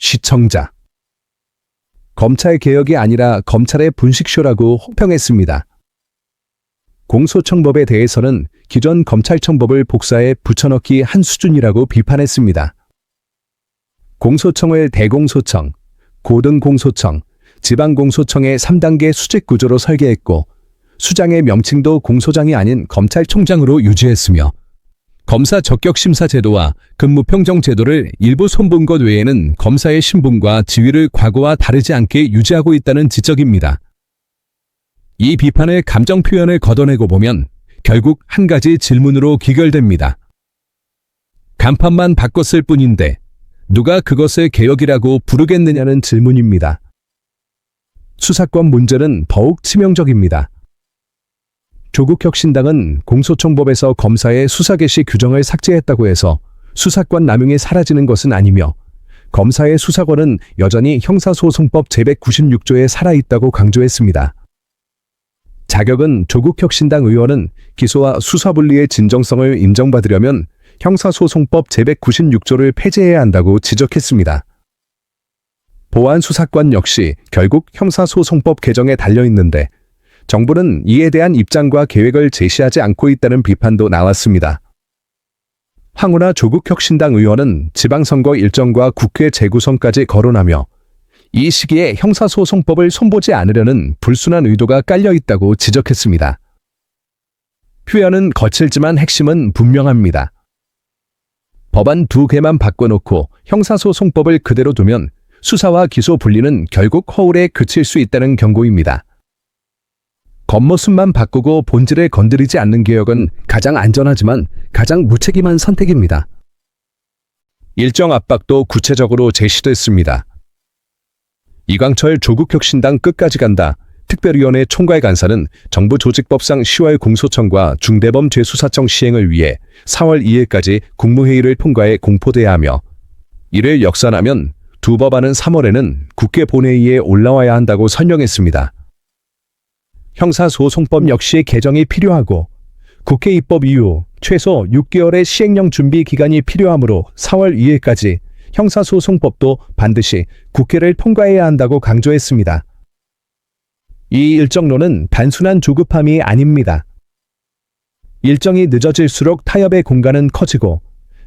시청자. 검찰개혁이 아니라 검찰의 분식쇼라고 혹평했습니다. 공소청법에 대해서는 기존 검찰청법을 복사해 붙여넣기 한 수준이라고 비판했습니다. 공소청을 대공소청, 고등공소청, 지방공소청의 3단계 수직 구조로 설계했고 수장의 명칭도 공소장이 아닌 검찰총장으로 유지했으며 검사 적격심사 제도와 근무평정 제도를 일부 손본 것 외에는 검사의 신분과 지위를 과거와 다르지 않게 유지하고 있다는 지적입니다. 이 비판의 감정 표현을 걷어내고 보면 결국 한 가지 질문으로 귀결됩니다. 간판만 바꿨을 뿐인데 누가 그것을 개혁이라고 부르겠느냐는 질문입니다. 수사권 문제는 더욱 치명적입니다. 조국혁신당은 공소청법에서 검사의 수사 개시 규정을 삭제했다고 해서 수사권 남용이 사라지는 것은 아니며 검사의 수사권은 여전히 형사소송법 제196조에 살아있다고 강조했습니다. 자격은 조국혁신당 의원은 기소와 수사 분리의 진정성을 인정받으려면 형사소송법 제196조를 폐지해야 한다고 지적했습니다. 보안수사권 역시 결국 형사소송법 개정에 달려있는데 정부는 이에 대한 입장과 계획을 제시하지 않고 있다는 비판도 나왔습니다. 황운하 조국혁신당 의원은 지방선거 일정과 국회 재구성까지 거론하며 이 시기에 형사소송법을 손보지 않으려는 불순한 의도가 깔려있다고 지적했습니다. 표현은 거칠지만 핵심은 분명합니다. 법안 2개만 바꿔놓고 형사소송법을 그대로 두면 수사와 기소 분리는 결국 허울에 그칠 수 있다는 경고입니다. 겉모습만 바꾸고 본질을 건드리지 않는 개혁은 가장 안전하지만 가장 무책임한 선택입니다. 일정 압박도 구체적으로 제시됐습니다. 이광철 조국혁신당 끝까지 간다. 특별위원회 총괄간사는 정부 조직법상 10월 공소청과 중대범죄수사청 시행을 위해 4월 2일까지 국무회의를 통과해 공포돼야 하며 이를 역산하면 두 법안은 3월에는 국회 본회의에 올라와야 한다고 설명했습니다. 형사소송법 역시 개정이 필요하고 국회 입법 이후 최소 6개월의 시행령 준비 기간이 필요하므로 4월 2일까지 형사소송법도 반드시 국회를 통과해야 한다고 강조했습니다. 이 일정론은 단순한 조급함이 아닙니다. 일정이 늦어질수록 타협의 공간은 커지고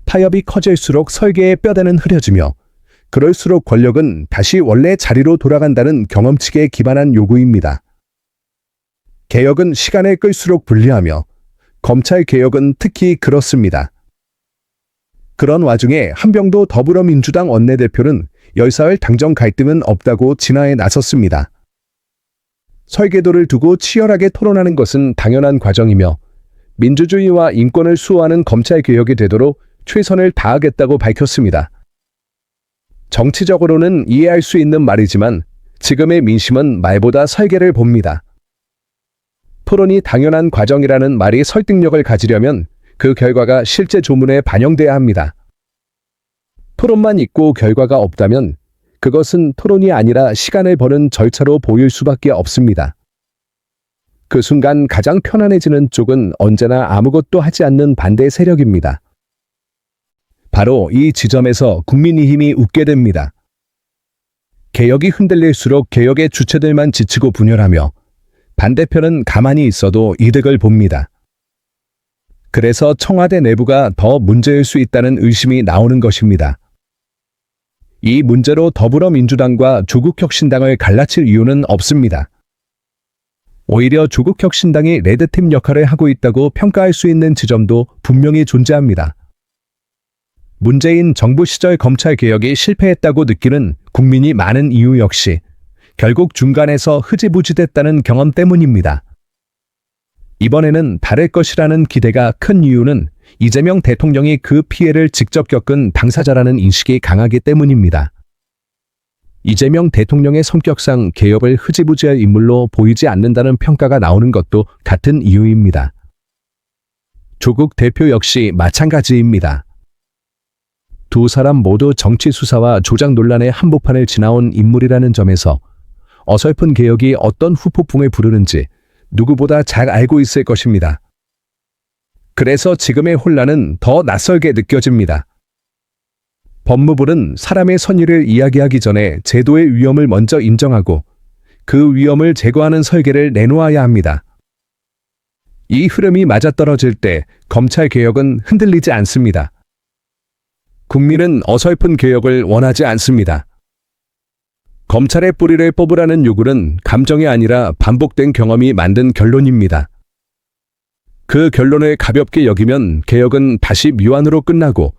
타협이 커질수록 설계의 뼈대는 흐려지며 그럴수록 권력은 다시 원래 자리로 돌아간다는 경험칙에 기반한 요구입니다. 개혁은 시간을 끌수록 불리하며 검찰개혁은 특히 그렇습니다. 그런 와중에 한병도 더불어민주당 원내대표는 열사흘 당정 갈등은 없다고 진화에 나섰습니다. 설계도를 두고 치열하게 토론하는 것은 당연한 과정이며 민주주의와 인권을 수호하는 검찰개혁이 되도록 최선을 다하겠다고 밝혔습니다. 정치적으로는 이해할 수 있는 말이지만 지금의 민심은 말보다 설계를 봅니다. 토론이 당연한 과정이라는 말이 설득력을 가지려면 그 결과가 실제 조문에 반영돼야 합니다. 토론만 있고 결과가 없다면 그것은 토론이 아니라 시간을 버는 절차로 보일 수밖에 없습니다. 그 순간 가장 편안해지는 쪽은 언제나 아무것도 하지 않는 반대 세력입니다. 바로 이 지점에서 국민의 힘이 웃게 됩니다. 개혁이 흔들릴수록 개혁의 주체들만 지치고 분열하며 반대편은 가만히 있어도 이득을 봅니다. 그래서 청와대 내부가 더 문제일 수 있다는 의심이 나오는 것입니다. 이 문제로 더불어민주당과 조국혁신당을 갈라칠 이유는 없습니다. 오히려 조국혁신당이 레드팀 역할을 하고 있다고 평가할 수 있는 지점도 분명히 존재합니다. 문재인 정부 시절 검찰개혁이 실패했다고 느끼는 국민이 많은 이유 역시 결국 중간에서 흐지부지됐다는 경험 때문입니다. 이번에는 다를 것이라는 기대가 큰 이유는 이재명 대통령이 그 피해를 직접 겪은 당사자라는 인식이 강하기 때문입니다. 이재명 대통령의 성격상 개혁을 흐지부지할 인물로 보이지 않는다는 평가가 나오는 것도 같은 이유입니다. 조국 대표 역시 마찬가지입니다. 두 사람 모두 정치 수사와 조작 논란의 한복판을 지나온 인물이라는 점에서 어설픈 개혁이 어떤 후폭풍을 부르는지 누구보다 잘 알고 있을 것입니다. 그래서 지금의 혼란은 더 낯설게 느껴집니다. 법무부는 사람의 선의를 이야기하기 전에 제도의 위험을 먼저 인정하고 그 위험을 제거하는 설계를 내놓아야 합니다. 이 흐름이 맞아떨어질 때 검찰 개혁은 흔들리지 않습니다. 국민은 어설픈 개혁을 원하지 않습니다. 검찰의 뿌리를 뽑으라는 요구는 감정이 아니라 반복된 경험이 만든 결론입니다. 그 결론을 가볍게 여기면 개혁은 다시 미완으로 끝나고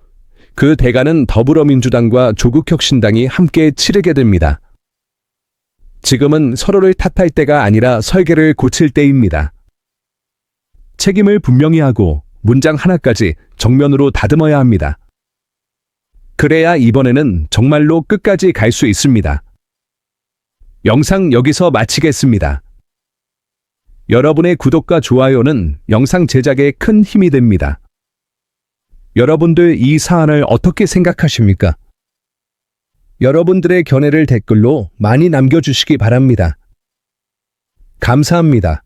그 대가는 더불어민주당과 조국혁신당이 함께 치르게 됩니다. 지금은 서로를 탓할 때가 아니라 설계를 고칠 때입니다. 책임을 분명히 하고 문장 하나까지 정면으로 다듬어야 합니다. 그래야 이번에는 정말로 끝까지 갈 수 있습니다. 영상 여기서 마치겠습니다. 여러분의 구독과 좋아요는 영상 제작에 큰 힘이 됩니다. 여러분들 이 사안을 어떻게 생각하십니까? 여러분들의 견해를 댓글로 많이 남겨주시기 바랍니다. 감사합니다.